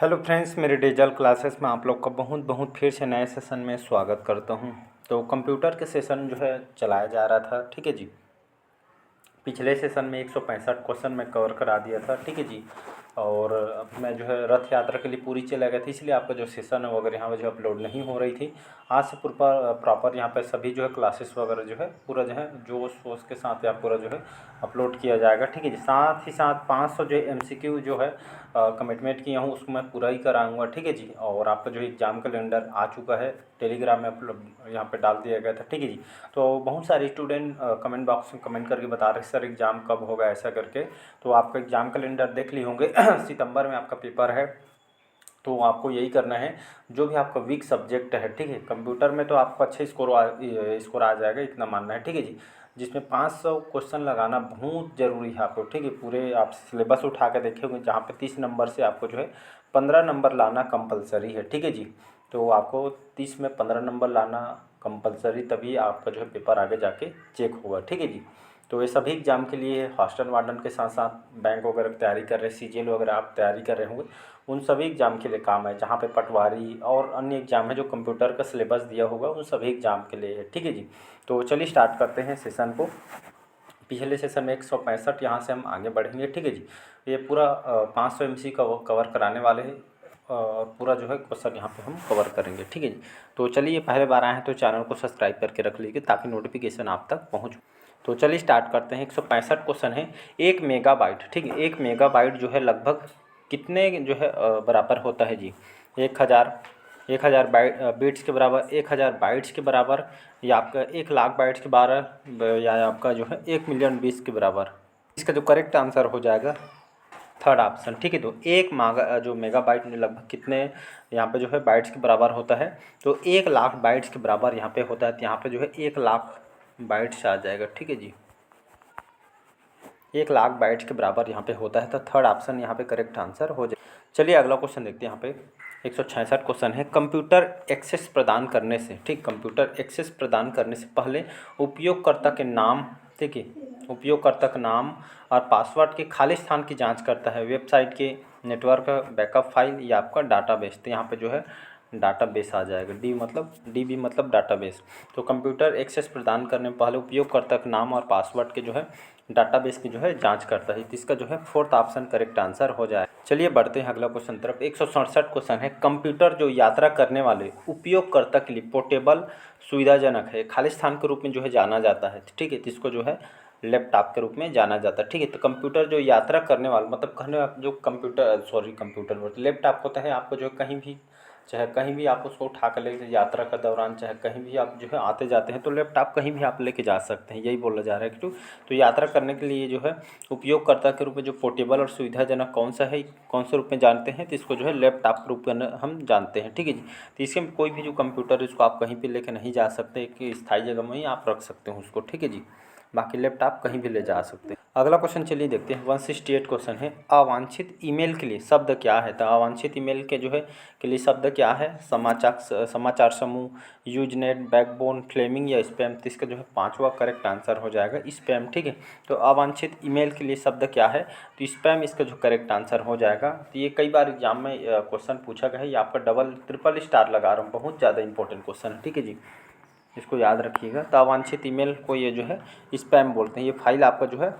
Hello friends, मेरे digital classes में आप लोग का बहुत बहुत फिर से नए सेशन में स्वागत करता हूं। तो कंप्यूटर के सेशन जो है चलाया जा रहा था, ठीक है जी। पिछले सेशन में 165 क्वेश्चन मैं कवर करा दिया था, ठीक है जी। और अब मैं जो है रथ यात्रा के लिए पूरी चला गया था, इसलिए आपका जो सेशन है वगैरह यहाँ पर जो अपलोड नहीं हो रही थी। आज से प्रॉपर यहाँ पे सभी जो है क्लासेस वगैरह जो है पूरा जो है जोश वोश के साथ या पूरा जो है अपलोड किया जाएगा, ठीक है जी। साथ ही साथ 500 जो MCQ जो है कमिटमेंट किया हूँ उसको मैं पूरा ही कराऊंगा, ठीक है जी। और आपका जो एग्ज़ाम कैलेंडर आ चुका है, टेलीग्राम में अपलोड यहाँ पे डाल दिया गया था, ठीक है जी। तो बहुत सारे स्टूडेंट कमेंट बॉक्स में कमेंट करके बता रहे सर एग्ज़ाम कब होगा ऐसा करके। तो आपका एग्ज़ाम कैलेंडर देख लिए होंगे सितंबर में आपका पेपर है। तो आपको यही करना है, जो भी आपका वीक सब्जेक्ट है, ठीक है। कंप्यूटर में तो आपको अच्छे स्कोर आ जाएगा, इतना मानना है, ठीक है जी। जिसमें 500 क्वेश्चन लगाना बहुत ज़रूरी है आपको, ठीक है। पूरे आप सिलेबस उठा के देखे होंगे जहाँ पे 30 नंबर से आपको जो है 15 नंबर लाना कंपलसरी है, ठीक है जी। तो आपको 30 में 15 नंबर लाना कंपलसरी, तभी आपका जो है पेपर आगे जाके चेक होगा, ठीक है जी। तो ये सभी एग्ज़ाम के लिए हॉस्टल वार्डन के साथ साथ बैंक वगैरह की तैयारी कर रहे हैं, CGL वगैरह आप तैयारी कर रहे होंगे, उन सभी एग्ज़ाम के लिए काम है। जहाँ पे पटवारी और अन्य एग्ज़ाम है जो कंप्यूटर का सिलेबस दिया होगा उन सभी एग्ज़ाम के लिए है, ठीक है जी। तो चलिए स्टार्ट करते हैं सेशन को। पिछले सेशन में 165 यहाँ से हम आगे बढ़ेंगे, ठीक है जी। ये पूरा 500 MC का कवर कराने वाले हैं और पूरा जो है क्वेश्चन यहाँ पे हम कवर करेंगे, ठीक है जी। तो चलिए, पहले बार आए हैं तो चैनल को सब्सक्राइब करके रख लीजिए ताकि नोटिफिकेशन आप तक पहुँच। तो चलिए स्टार्ट करते हैं। 165 क्वेश्चन है। 1 मेगाबाइट, ठीक है। 1 मेगाबाइट जो है लगभग कितने जो है बराबर होता है जी? 1000 बिट्स के बराबर, 1000 बाइट्स के बराबर, या आपका 1 लाख बाइट्स के बराबर, या आपका जो है 1 मिलियन बिट्स के बराबर। इसका जो करेक्ट आंसर हो जाएगा थर्ड ऑप्शन, ठीक है। तो जो मेगाबाइट में लगभग कितने यहाँ पे जो है बाइट्स के बराबर होता है? तो 1 लाख बाइट्स के बराबर यहाँ पे होता है। तो यहाँ पे जो है 1 लाख बाइट्स आ जाएगा, ठीक है जी। 1 लाख बाइट्स के बराबर यहाँ पे होता है, तो थर्ड ऑप्शन यहाँ पे करेक्ट आंसर हो जाए। चलिए अगला क्वेश्चन देखते हैं। यहाँ पे 166 क्वेश्चन है। कंप्यूटर एक्सेस प्रदान करने से, ठीक, कंप्यूटर एक्सेस प्रदान करने से पहले उपयोगकर्ता के नाम, ठीक है, उपयोगकर्ता का नाम और पासवर्ड के खाली स्थान की जांच करता है। वेबसाइट के, नेटवर्क, बैकअप फाइल या आपका डाटाबेस। तो यहाँ पे जो है डाटाबेस आ जाएगा। DB मतलब डाटाबेस। तो कंप्यूटर एक्सेस प्रदान करने में पहले उपयोगकर्ता का नाम और पासवर्ड के जो है डाटाबेस की जो है जांच करता है। तो इसका जो है फोर्थ ऑप्शन करेक्ट आंसर हो जाए। चलिए बढ़ते हैं अगला क्वेश्चन तरफ। 167 क्वेश्चन है। कंप्यूटर जो यात्रा करने वाले उपयोगकर्ता के लिए पोर्टेबल, सुविधाजनक है, खाली स्थान के रूप में जो है जाना जाता है, ठीक है। तो इसको जो है लैपटॉप के रूप में जाना जाता है, ठीक है। तो कंप्यूटर जो यात्रा करने वाला, मतलब कहने जो कंप्यूटर लैपटॉप होता है, आपको जो है कहीं भी, चाहे कहीं भी आप उसको उठा कर ले यात्रा के दौरान, चाहे कहीं भी आप जो है आते जाते हैं तो लैपटॉप कहीं भी आप लेके जा सकते हैं, यही बोला जा रहा है कि तो यात्रा करने के लिए जो है उपयोगकर्ता के रूप में जो पोर्टेबल और सुविधाजनक कौन सा है, कौन से रूप में जानते हैं? तो इसको जो है लैपटॉप के रूप में हम जानते हैं, ठीक है जी। तो इसमें कोई भी जो कंप्यूटर इसको आप कहीं पर लेके नहीं जा सकते, कि स्थायी जगह में ही आप रख सकते हो उसको, ठीक है जी। बाकी लैपटॉप कहीं भी ले जा सकते हैं। अगला क्वेश्चन चलिए देखते हैं। 168 क्वेश्चन है। अवांछित ईमेल के लिए शब्द क्या है? तो अवांछित ईमेल के जो है के लिए शब्द क्या है? समाचार समूह, यूजनेट, बैकबोन, फ्लेमिंग या स्पैम। तो इसका जो है पांचवा करेक्ट आंसर हो जाएगा स्पैम, ठीक है। तो अवांछित ईमेल के लिए शब्द क्या है? तो स्पैम इसका जो करेक्ट आंसर हो जाएगा। तो ये कई बार एग्जाम में क्वेश्चन पूछा गया है। ये आपका डबल ट्रिपल स्टार लगा रहा हूँ, बहुत ज़्यादा इंपॉर्टेंट क्वेश्चन है, ठीक है जी। इसको याद रखिएगा। तो अवांछित ईमेल को ये जो है स्पैम बोलते हैं। ये फाइल आपका जो है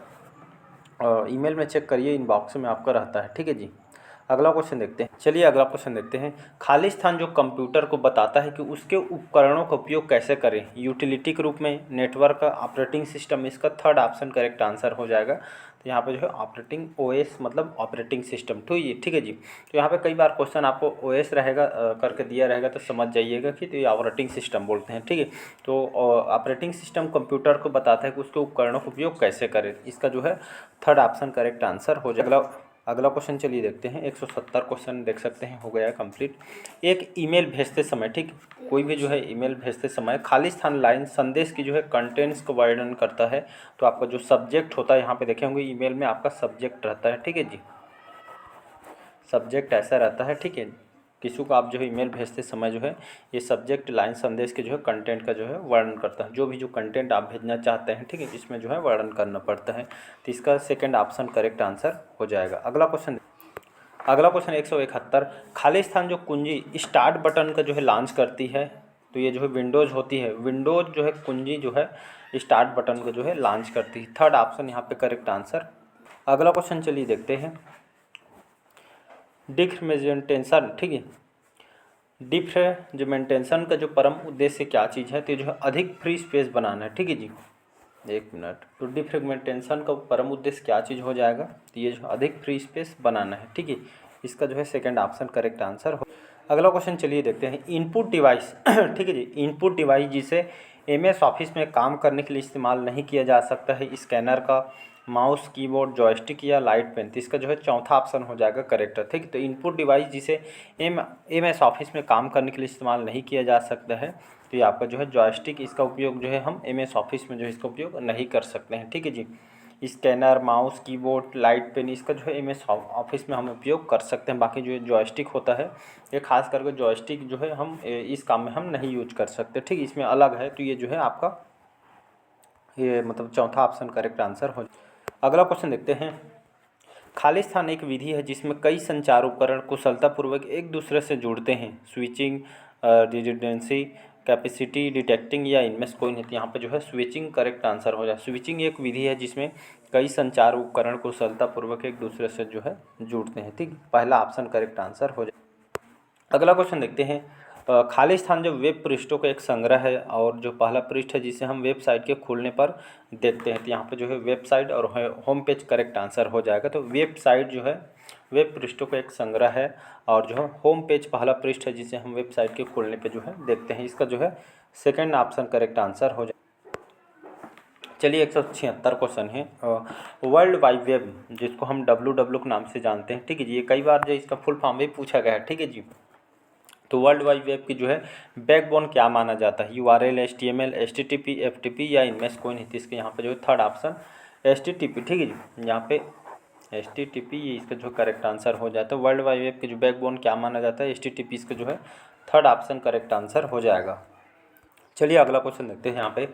ईमेल में चेक करिए, इनबॉक्स में आपका रहता है, ठीक है जी। अगला क्वेश्चन देखते हैं। चलिए अगला क्वेश्चन देखते हैं। खाली स्थान जो कंप्यूटर को बताता है कि उसके उपकरणों का उपयोग कैसे करें? यूटिलिटी के रूप में, नेटवर्क, ऑपरेटिंग सिस्टम। इसका थर्ड ऑप्शन करेक्ट आंसर हो जाएगा। तो यहाँ पे जो है ऑपरेटिंग OS मतलब ऑपरेटिंग सिस्टम, तो ये ठीक है जी। तो यहाँ पे कई बार क्वेश्चन आपको OS रहेगा करके दिया रहेगा, तो समझ जाइएगा कि तो ये ऑपरेटिंग सिस्टम बोलते हैं, ठीक है। तो ऑपरेटिंग सिस्टम कंप्यूटर को बताता है कि उसके उपकरणों का उपयोग कैसे करें। इसका जो है थर्ड ऑप्शन करेक्ट आंसर हो जाएगा। अगला क्वेश्चन चलिए देखते हैं। 170 क्वेश्चन देख सकते हैं, हो गया है कंप्लीट। एक ईमेल भेजते समय, ठीक, कोई भी जो है ईमेल भेजते समय खाली स्थान लाइन संदेश की जो है कंटेंट्स को वर्णन करता है। तो आपका जो सब्जेक्ट होता है, यहाँ पे देखे होंगे ईमेल में आपका सब्जेक्ट रहता है, ठीक है जी। सब्जेक्ट ऐसा रहता है, ठीक है। किसी को आप जो है ईमेल भेजते समय जो है ये सब्जेक्ट लाइन संदेश के जो है कंटेंट का जो है वर्णन करता है। जो भी जो कंटेंट आप भेजना चाहते हैं, ठीक है, इसमें जो है वर्णन करना पड़ता है। तो इसका सेकंड ऑप्शन करेक्ट आंसर हो जाएगा। अगला क्वेश्चन अगला क्वेश्चन 171, खाली स्थान जो कुंजी स्टार्ट बटन का जो है लॉन्च करती है, तो ये जो है विंडोज़ होती है, विंडोज़ जो है कुंजी जो है स्टार्ट बटन को जो है लॉन्च करती है। थर्ड ऑप्शन यहाँ पे करेक्ट आंसर। अगला क्वेश्चन चलिए देखते हैं, डिफ्रेगमेंटेशन, ठीक है, डिफ्रेगमेंटेशन का जो परम उद्देश्य क्या चीज़ है, तो ये जो है अधिक फ्री स्पेस बनाना है, ठीक है जी। एक मिनट, तो डिफ्रेगमेंटेशन का परम उद्देश्य क्या चीज़ हो जाएगा, तो ये जो अधिक फ्री स्पेस बनाना है, ठीक है। इसका जो है सेकंड ऑप्शन करेक्ट आंसर हो। अगला क्वेश्चन चलिए देखते हैं, इनपुट डिवाइस ठीक है जी, इनपुट डिवाइस जिसे एमएस ऑफिस में काम करने के लिए इस्तेमाल नहीं किया जा सकता है, स्कैनर का, माउस, कीबोर्ड, जॉयस्टिक या लाइट पेन, तो इसका जो है चौथा ऑप्शन हो जाएगा करेक्ट, ठीक है। तो इनपुट डिवाइस जिसे एमएस ऑफिस में काम करने के लिए इस्तेमाल नहीं किया जा सकता है, तो ये आपका जो है जॉयस्टिक, इसका उपयोग जो है हम एमएस ऑफिस में जो है इसका उपयोग नहीं कर सकते हैं, ठीक है जी। Scanner, mouse, keyboard, light pen, इसका जो है एमएस ऑफिस में हम उपयोग कर सकते हैं। बाकी जो जॉयस्टिक होता है, ये खास करके जॉयस्टिक जो है हम इस काम में हम नहीं यूज कर सकते, ठीक, इसमें अलग है। तो ये जो है आपका ये मतलब चौथा ऑप्शन करेक्ट आंसर हो। अगला क्वेश्चन देखते हैं, खाली स्थान एक विधि है जिसमें कई संचार उपकरण कुशलतापूर्वक एक दूसरे से जुड़ते हैं, स्विचिंग, रिडंडेंसी, कैपेसिटी डिटेक्टिंग या इनमें से कोई नहीं। तो यहाँ पे जो है स्विचिंग करेक्ट आंसर हो जाए। स्विचिंग एक विधि है जिसमें कई संचार उपकरण कुशलतापूर्वक एक दूसरे से जो है जुड़ते हैं, ठीक, पहला ऑप्शन करेक्ट आंसर हो जाए। अगला क्वेश्चन देखते हैं, खाली स्थान जो वेब पृष्ठों का एक संग्रह है और जो पहला पृष्ठ है जिसे हम वेबसाइट के खुलने पर देखते हैं, तो यहाँ पे जो है वेबसाइट और होम पेज करेक्ट आंसर हो जाएगा। तो वेबसाइट जो है वेब पृष्ठों का एक संग्रह है और जो है होम पेज पहला पृष्ठ है जिसे हम वेबसाइट के खुलने पे जो है देखते हैं, इसका जो है सेकंड ऑप्शन करेक्ट आंसर हो जाए। चलिए 176 क्वेश्चन है, वर्ल्ड वाइड वेब जिसको हम WWW के नाम से जानते हैं, ठीक है जी। ये कई बार जो इसका फुल फॉर्म भी पूछा गया है, ठीक है जी। तो वर्ल्ड वाइड वेब की जो है बैकबोन क्या माना जाता है, URL, HTML, HTTP, FTP या इनमें से कोई नहीं। तो इसके यहाँ पे जो है थर्ड ऑप्शन HTTP, ठीक है जी। यहाँ पे HTTP ये इसका जो करेक्ट आंसर हो जाता है। वर्ल्ड वाइड वेब की जो बैकबोन क्या माना जाता है, HTTP, इसका जो है थर्ड ऑप्शन करेक्ट आंसर हो जाएगा। चलिए अगला क्वेश्चन देखते हैं यहाँ पे,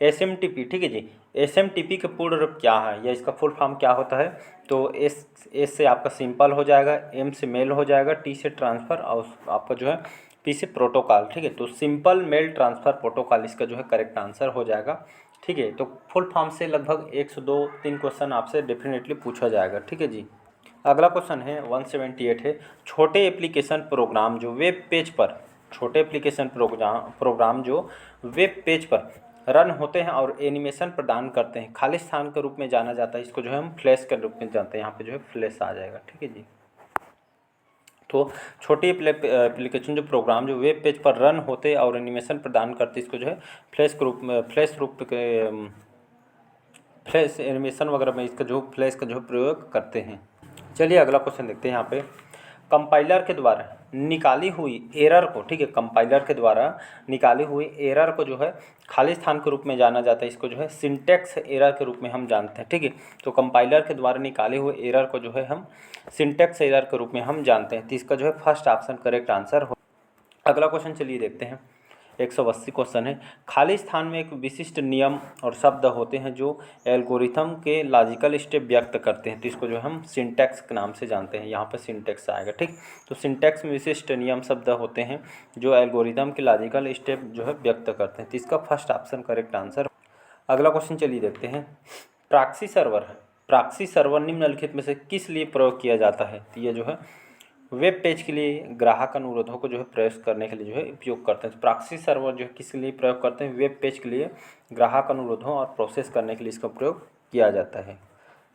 SMTP, ठीक है जी। SMTP का पूर्ण रूप क्या है या इसका फुल फॉर्म क्या होता है, तो एस से आपका सिंपल हो जाएगा, M से मेल हो जाएगा, T से ट्रांसफ़र और आपका जो है P से प्रोटोकॉल, ठीक है। तो सिंपल मेल ट्रांसफ़र प्रोटोकॉल इसका जो है करेक्ट आंसर हो जाएगा, ठीक है। तो फुल फॉर्म से लगभग 102-3 क्वेश्चन आपसे डेफिनेटली पूछा जाएगा, ठीक है जी। अगला क्वेश्चन है 178 है, छोटे एप्लीकेशन प्रोग्राम जो वेब पेज पर, छोटे एप्लीकेशन प्रोग्राम जो वेब पेज पर रन होते हैं और एनिमेशन प्रदान करते हैं, खाली स्थान के रूप में जाना जाता है, इसको जो है हम फ्लैश के रूप में जानते हैं। यहाँ पे जो है फ्लैश आ जाएगा, ठीक है जी। तो छोटी एप्लीकेशन जो प्रोग्राम जो वेब पेज पर रन होते और एनिमेशन प्रदान करते, इसको जो है फ्लैश रूप के फ्लैश एनिमेशन वगैरह में इसका जो फ्लैश का जो प्रयोग करते हैं। चलिए अगला क्वेश्चन देखते हैं यहाँ पे, कंपाइलर के द्वारा निकाली हुई एरर को, ठीक है, कंपाइलर के द्वारा निकाली हुई एरर को जो है खाली स्थान के रूप में जाना जाता है, इसको जो है सिंटैक्स एरर के रूप में हम जानते हैं, ठीक है। तो कंपाइलर के द्वारा निकाले हुए एरर को जो है हम सिंटैक्स एरर के रूप में हम जानते हैं, तो इसका जो है फर्स्ट ऑप्शन करेक्ट आंसर हो। अगला क्वेश्चन चलिए देखते हैं, 180 क्वेश्चन है, खाली स्थान में एक विशिष्ट नियम और शब्द होते हैं जो एल्गोरिथम के लॉजिकल स्टेप व्यक्त करते हैं, तो इसको जो हम सिंटैक्स के नाम से जानते हैं, यहाँ पर सिंटैक्स आएगा, ठीक। तो सिंटैक्स में विशिष्ट नियम शब्द होते हैं जो एल्गोरिथम के लॉजिकल स्टेप जो है व्यक्त करते हैं, तो इसका फर्स्ट ऑप्शन करेक्ट आंसर। अगला क्वेश्चन चलिए देखते हैं, प्रॉक्सी सर्वर निम्नलिखित में से किस लिए प्रयोग किया जाता है, तो ये जो है वेब पेज के लिए ग्राहक अनुरोधों को जो है प्रयास करने के लिए जो है उपयोग करते हैं। प्रॉक्सी सर्वर जो है किस लिए प्रयोग करते हैं, वेब पेज के लिए ग्राहक अनुरोधों और प्रोसेस करने के लिए इसका प्रयोग किया जाता है।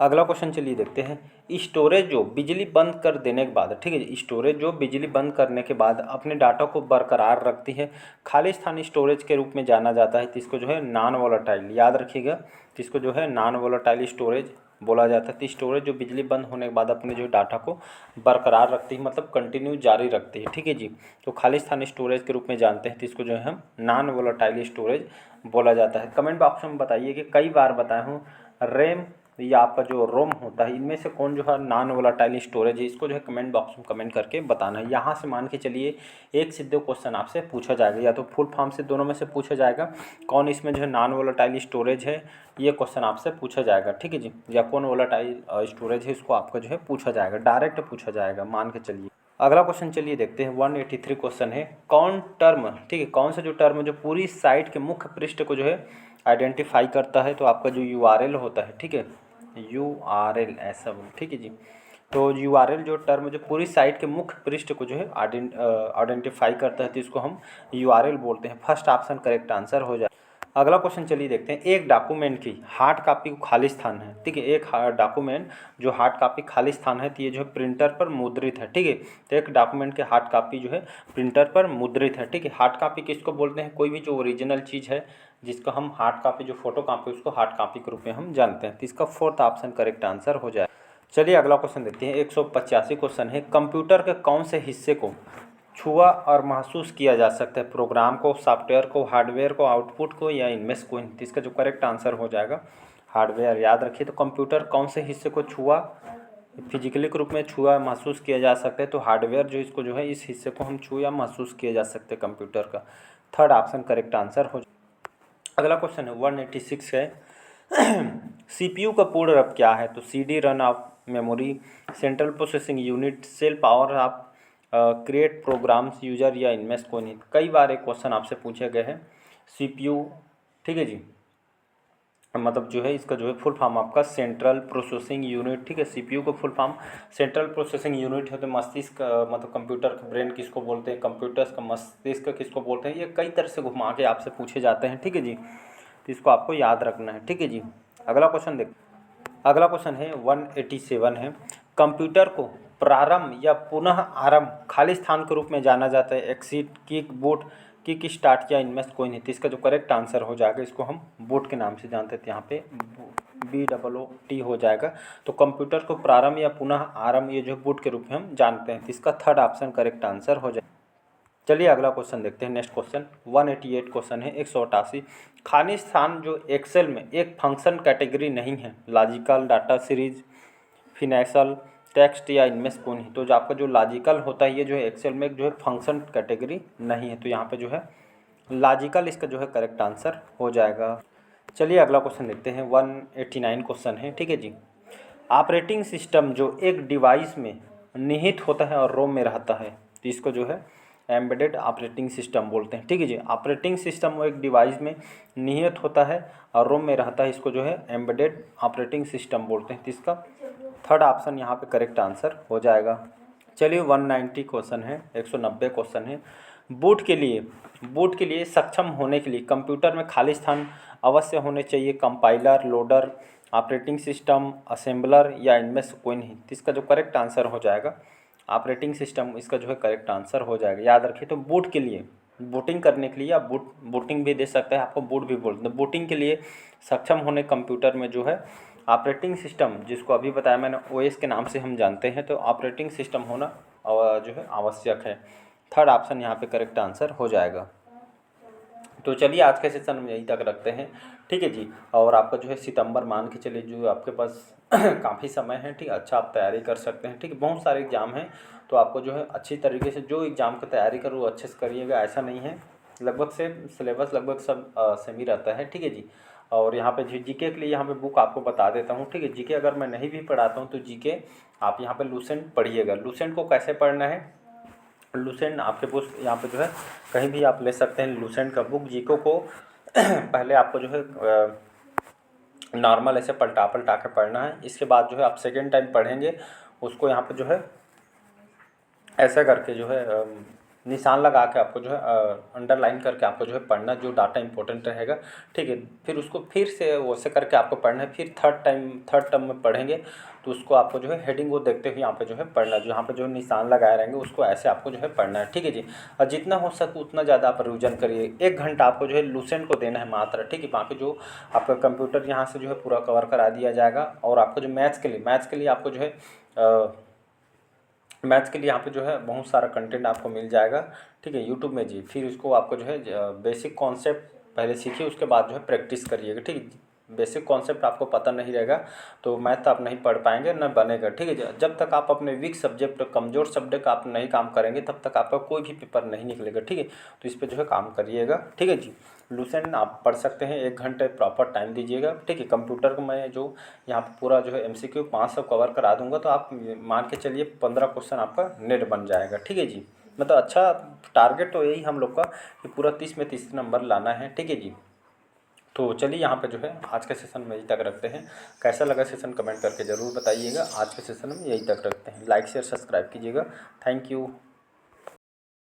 अगला क्वेश्चन चलिए देखते हैं, स्टोरेज जो बिजली बंद कर देने के बाद, ठीक है, स्टोरेज जो बिजली बंद करने के बाद अपने डाटा को बरकरार रखती है, खाली स्थान स्टोरेज के रूप में जाना जाता है, तो इसको जो है नॉन वोलेटाइल, याद रखिएगा, तो इसको जो है नॉन वोलेटाइल स्टोरेज बोला जाता है। तो स्टोरेज जो बिजली बंद होने के बाद अपने जो डाटा को बरकरार रखती है, मतलब कंटिन्यू जारी रखती है, ठीक है जी। तो खाली स्थान स्टोरेज के रूप में जानते हैं, तो इसको जो है हम नॉन वोलेटाइल स्टोरेज बोला जाता है। कमेंट बॉक्स में बताइए कि कई बार बताया हूँ रैम या आपका जो रोम होता है, इनमें से कौन जो है नॉन वोलेटाइल स्टोरेज है, इसको जो है कमेंट बॉक्स में कमेंट करके बताना है। यहाँ से मान के चलिए एक से दो क्वेश्चन आपसे पूछा जाएगा, या तो फुल फॉर्म से दोनों में से पूछा जाएगा, कौन इसमें जो है नॉन वोलेटाइल स्टोरेज है, ये क्वेश्चन आपसे पूछा जाएगा, ठीक है जी, या कौन वोलेटाइल स्टोरेज है, इसको आपको जो है पूछा जाएगा, डायरेक्ट पूछा जाएगा, मान के चलिए। अगला क्वेश्चन चलिए देखते हैं, 183 क्वेश्चन है, कौन टर्म, ठीक है, कौन सा जो टर्म जो पूरी साइट के मुख्य पृष्ठ को जो है आइडेंटिफाई करता है, तो आपका जो URL होता है, ठीक है, URL ऐसा बोल, ठीक है जी। तो URL जो टर्म जो पूरी साइट के मुख्य पृष्ठ को जो है आइडेंटिफाई करता है, तो इसको हम URL बोलते हैं। फर्स्ट ऑप्शन करेक्ट आंसर हो जाए। अगला क्वेश्चन चलिए देखते हैं, एक डॉक्यूमेंट की हार्ड कॉपी को खाली स्थान है, ठीक है, एक डॉक्यूमेंट जो हार्ड कॉपी खाली स्थान है, तो ये जो है प्रिंटर पर मुद्रित है, ठीक है, तो एक डॉक्यूमेंट के हार्ड कॉपी जो है प्रिंटर पर मुद्रित है, ठीक है। हार्ड कॉपी किसको बोलते हैं, कोई भी जो ओरिजिनल चीज़ है जिसको हम हार्ड कॉपी, जो फोटो कॉपी, उसको हार्ड कॉपी के रूप में हम जानते हैं, तो इसका फोर्थ ऑप्शन करेक्ट आंसर हो जाए। चलिए अगला क्वेश्चन देखते हैं, 185 क्वेश्चन है, कंप्यूटर के कौन से हिस्से को छुआ और महसूस किया जा सकता है, प्रोग्राम को, सॉफ्टवेयर को, हार्डवेयर को, आउटपुट को, या इनमें से कोई, इसका जो करेक्ट आंसर हो जाएगा हार्डवेयर। याद रखिए, तो कंप्यूटर कौन से हिस्से को छुआ, फिजिकली के रूप में छुआ महसूस किया जा सकता है, तो हार्डवेयर जो इसको जो है इस हिस्से को हम छू या महसूस किया जा सकते हैं कंप्यूटर का। थर्ड ऑप्शन करेक्ट आंसर हो। अगला क्वेश्चन है 186 है, CPU का पूर्ण रूप क्या है, तो CD run of memory, central processing unit, cell power of create programs user, या इनमें से कोई नहीं। कई बार एक क्वेश्चन आपसे पूछे गए हैं CPU, ठीक है जी, मतलब जो है इसका जो है फुल फॉर्म आपका सेंट्रल प्रोसेसिंग यूनिट, ठीक है, CPU को full form central processing unit है, तो मस्तिष्क मतलब कंप्यूटर का ब्रेन किसको बोलते हैं, कंप्यूटर्स का मस्तिष्क किसको बोलते हैं, ये कई तरह से घुमा के आपसे पूछे जाते हैं, ठीक है जी, तो इसको आपको याद रखना है, ठीक है जी। अगला क्वेश्चन देख, अगला क्वेश्चन है 187 है, कंप्यूटर को प्रारंभ या पुनः आरंभ खाली स्थान के रूप में जाना जाता है, exit, kick, boot, kick start, या इनमें से कोई नहीं, तो इसका जो करेक्ट आंसर हो जाएगा, इसको हम बूट के नाम से जानते थे, यहाँ पे BOOT हो जाएगा। तो कंप्यूटर को प्रारंभ या पुनः आरंभ ये जो बूट के रूप में हम जानते हैं, तो इसका थर्ड ऑप्शन करेक्ट आंसर हो जाएगा। चलिए अगला क्वेश्चन देखते हैं, नेक्स्ट क्वेश्चन 188 क्वेश्चन है, 188, खाली स्थान जो एक्सेल में एक फंक्शन कैटेगरी नहीं है, logical, data series, financial, text, या इनमें से कौन है, तो जो आपका जो लॉजिकल होता है ये जो है एक्सेल में जो है फंक्शन कैटेगरी नहीं है, तो यहाँ पे जो है लॉजिकल इसका जो है करेक्ट आंसर हो जाएगा। चलिए अगला क्वेश्चन देखते हैं, 189 क्वेश्चन है, ठीक है जी, ऑपरेटिंग सिस्टम जो एक डिवाइस में निहित होता है और रोम में रहता है, तो इसको जो है एम्बेडेड ऑपरेटिंग सिस्टम बोलते हैं, ठीक है जी। ऑपरेटिंग सिस्टम वो एक डिवाइस में निहित होता है और रोम में रहता है, इसको जो है एम्बेडेड ऑपरेटिंग सिस्टम बोलते हैं, तो इसका थर्ड ऑप्शन यहाँ पे करेक्ट आंसर हो जाएगा। चलिए 190 क्वेश्चन है, 190 क्वेश्चन है, बूट के लिए सक्षम होने के लिए कंप्यूटर में खाली स्थान अवश्य होने चाहिए, compiler, loader, operating system, assembler, या इनमें से कोई नहीं, तो इसका जो करेक्ट आंसर हो जाएगा ऑपरेटिंग सिस्टम, इसका जो है करेक्ट आंसर हो जाएगा। याद रखिए, तो बूट के लिए, बूटिंग करने के लिए, या बूटिंग भी दे सकता है, आपको बूट भी बोलते हैं, बूटिंग के लिए सक्षम होने कंप्यूटर में जो है ऑपरेटिंग सिस्टम, जिसको अभी बताया मैंने OS के नाम से हम जानते हैं, तो ऑपरेटिंग सिस्टम होना जो है आवश्यक है। थर्ड ऑप्शन यहाँ पे करेक्ट आंसर हो जाएगा। तो चलिए आज के सेशन में यहीं तक रखते हैं, ठीक है जी। और आपका जो है सितंबर मान के चलिए जो आपके पास काफ़ी समय है, ठीक है, अच्छा आप तैयारी कर सकते हैं, ठीक है, बहुत सारे एग्ज़ाम हैं, तो आपको जो है अच्छी तरीके से जो एग्ज़ाम की तैयारी करो वो अच्छे से करिएगा, ऐसा नहीं है, लगभग से सिलेबस लगभग सब सेम ही रहता है, ठीक है जी। और यहाँ पे जीके के लिए यहाँ पे बुक आपको बता देता हूँ, ठीक है, जीके अगर मैं नहीं भी पढ़ाता हूँ तो जीके आप यहाँ पे लूसेंट पढ़िएगा। लूसेंट को कैसे पढ़ना है, लूसेंट आपके बुक यहाँ पे जो है कहीं भी आप ले सकते हैं, लूसेंट का बुक। जीको को पहले आपको जो है नॉर्मल ऐसे पलटा के पढ़ना है, इसके बाद जो है आप सेकेंड टाइम पढ़ेंगे उसको यहाँ पे जो है ऐसा करके जो है निशान लगा के आपको जो है अंडरलाइन करके आपको जो है पढ़ना, जो डाटा इंपॉर्टेंट रहेगा, ठीक है। फिर उसको फिर से वैसे करके आपको पढ़ना है, फिर थर्ड टर्म में पढ़ेंगे तो उसको आपको जो है हेडिंग वो देखते हुए यहाँ पे जो है पढ़ना, जो यहाँ पे जो निशान लगाए रहेंगे उसको ऐसे आपको जो है पढ़ना है, ठीक है जी। और जितना हो सके उतना ज़्यादा आप रिविजन करिए। 1 घंटा आपको जो है लूसेंट को देना है मात्र, ठीक है, बाकी जो आपका कंप्यूटर यहाँ से जो है पूरा कवर करा दिया जाएगा। और आपको जो मैथ्स के लिए आपको जो है मैथ्स के लिए यहाँ पे जो है बहुत सारा कंटेंट आपको मिल जाएगा, ठीक है, यूट्यूब में जी। फिर इसको आपको जो है बेसिक कॉन्सेप्ट पहले सीखिए, उसके बाद जो है प्रैक्टिस करिएगा, ठीक है। बेसिक कॉन्सेप्ट आपको पता नहीं रहेगा तो मैथ आप नहीं पढ़ पाएंगे, न बनेगा। ठीक है जी, जब तक आप अपने वीक सब्जेक्ट, कमज़ोर सब्जेक्ट आप नहीं काम करेंगे तब तक आपका कोई भी पेपर नहीं निकलेगा। ठीक है, तो इस पर जो है काम करिएगा। ठीक है जी, लुसेंट आप पढ़ सकते हैं, 1 घंटे प्रॉपर टाइम दीजिएगा। ठीक है, कंप्यूटर को मैं जो यहाँ पे पूरा जो है MCQ 500 कवर करा दूंगा, तो आप मान के चलिए 15 क्वेश्चन आपका नेट बन जाएगा। ठीक है जी, मतलब अच्छा टारगेट तो यही हम लोग का कि पूरा 30 में 30 नंबर लाना है। ठीक है जी, तो चलिए यहाँ पे जो है आज के सेशन में यही तक रखते हैं। कैसा लगा सेशन कमेंट करके ज़रूर बताइएगा। आज के सेशन में यही तक रखते हैं, लाइक शेयर सब्सक्राइब कीजिएगा। Thank you.